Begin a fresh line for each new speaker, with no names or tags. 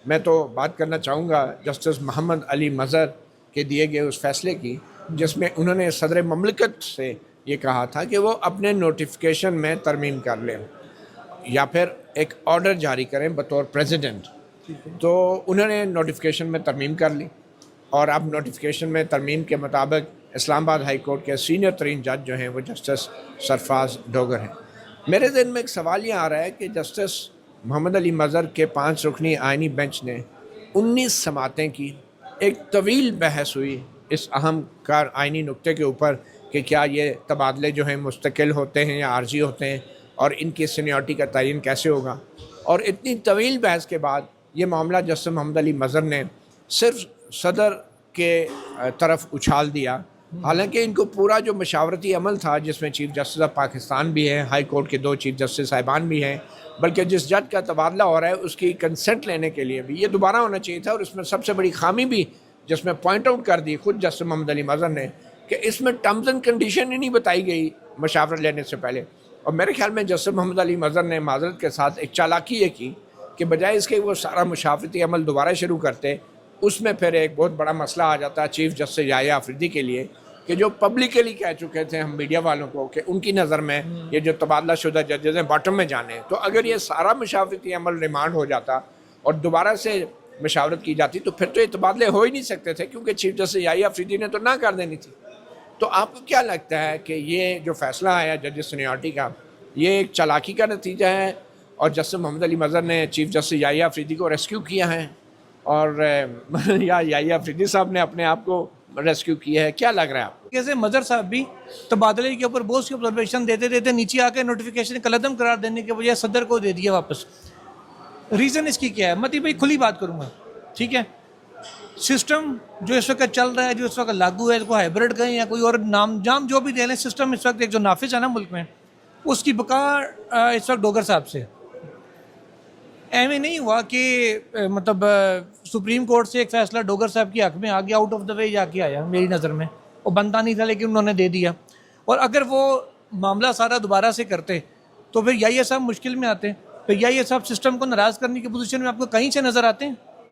میں تو بات کرنا چاہوں گا جسٹس محمد علی مظہر کے دیے گئے اس فیصلے کی جس میں انہوں نے صدر مملکت سے یہ کہا تھا کہ وہ اپنے نوٹیفیکیشن میں ترمیم کر لیں یا پھر ایک آرڈر جاری کریں بطور پریزیڈنٹ. تو انہوں نے نوٹیفیکیشن میں ترمیم کر لی اور اب نوٹیفیکیشن میں ترمیم کے مطابق اسلام آباد ہائی کورٹ کے سینئر ترین جج جو ہیں وہ جسٹس سرفراز ڈوگر ہیں. میرے ذہن میں ایک سوال یہ آ رہا ہے کہ جسٹس محمد علی مظہر کے 5 رکنی آئینی بینچ نے 19 سماعتیں کی، ایک طویل بحث ہوئی اس اہم کار آئینی نکتے کے اوپر کہ کیا یہ تبادلے جو ہیں مستقل ہوتے ہیں یا عارضی ہوتے ہیں اور ان کی سینیورٹی کا تعین کیسے ہوگا. اور اتنی طویل بحث کے بعد یہ معاملہ جسٹس محمد علی مظہر نے صرف صدر کے طرف اچھال دیا، حالانکہ ان کو پورا جو مشاورتی عمل تھا جس میں چیف جسٹس آف پاکستان بھی ہیں، ہائی کورٹ کے 2 چیف جسٹس صاحبان بھی ہیں، بلکہ جس جج کا تبادلہ ہو رہا ہے اس کی کنسنٹ لینے کے لیے بھی یہ دوبارہ ہونا چاہیے تھا. اور اس میں سب سے بڑی خامی بھی جس میں پوائنٹ آؤٹ کر دی خود جسٹس محمد علی مظہر نے کہ اس میں ٹرمز اینڈ کنڈیشن ہی نہیں بتائی گئی مشاورت لینے سے پہلے. اور میرے خیال میں جسٹس محمد علی مظہر نے معذرت کے ساتھ ایک چالاکی یہ کی کہ بجائے اس کے وہ سارا مشاورتی عمل دوبارہ شروع کرتے، اس میں پھر ایک بہت بڑا مسئلہ آ جاتا چیف جسٹس یحییٰ آفریدی کے لیے کہ جو پبلکلی کہہ چکے تھے ہم میڈیا والوں کو کہ ان کی نظر میں یہ جو تبادلہ شدہ ججز ہیں باٹم میں جانے ہیں. تو اگر یہ سارا مشاورتی عمل ریمانڈ ہو جاتا اور دوبارہ سے مشاورت کی جاتی تو پھر تو یہ تبادلے ہو ہی نہیں سکتے تھے، کیونکہ چیف جسٹس یحییٰ آفریدی نے تو نہ کر دینی تھی. تو آپ کو کیا لگتا ہے کہ یہ جو فیصلہ آیا ججز سینیورٹی کا یہ ایک چالاکی کا نتیجہ ہے اور جسٹس محمد علی مظہر نے چیف جسٹس یحییٰ آفریدی کو ریسکیو کیا ہے اور یا یحییٰ آفریدی صاحب نے اپنے آپ کو ریسکیو کیا ہے؟ کیا لگ رہا ہے آپ کو؟
جیسے مظہر صاحب بھی تبادلے کے اوپر بہت سی آبزرویشن دیتے دیتے نیچے آ کے نوٹیفیکیشن قلعدم قرار دینے کے بجائے صدر کو دے دیا واپس. ریزن اس کی کیا ہے؟ متی بھائی کھلی بات کروں گا، ٹھیک ہے. سسٹم جو اس وقت چل رہا ہے، جو اس وقت لاگو ہے، اس کو ہائبرڈ کہیں یا کوئی اور نام جام جو بھی دے لیں، سسٹم اس وقت ایک جو نافذ ہے نا ملک میں، اس کی بقا اس وقت ڈوگر صاحب سے. ایویں نہیں ہوا کہ مطلب سپریم کورٹ سے ایک فیصلہ ڈوگر صاحب کی حق میں آ گیا، آؤٹ آف دا وے جا کے آیا. میری نظر میں وہ بنتا نہیں تھا لیکن انہوں نے دے دیا. اور اگر وہ معاملہ سارا دوبارہ سے کرتے تو پھر یحییٰ صاحب مشکل میں آتے. پھر یحییٰ صاحب سسٹم کو ناراض کرنے کی پوزیشن میں آپ کو کہیں سے نظر آتے ہیں؟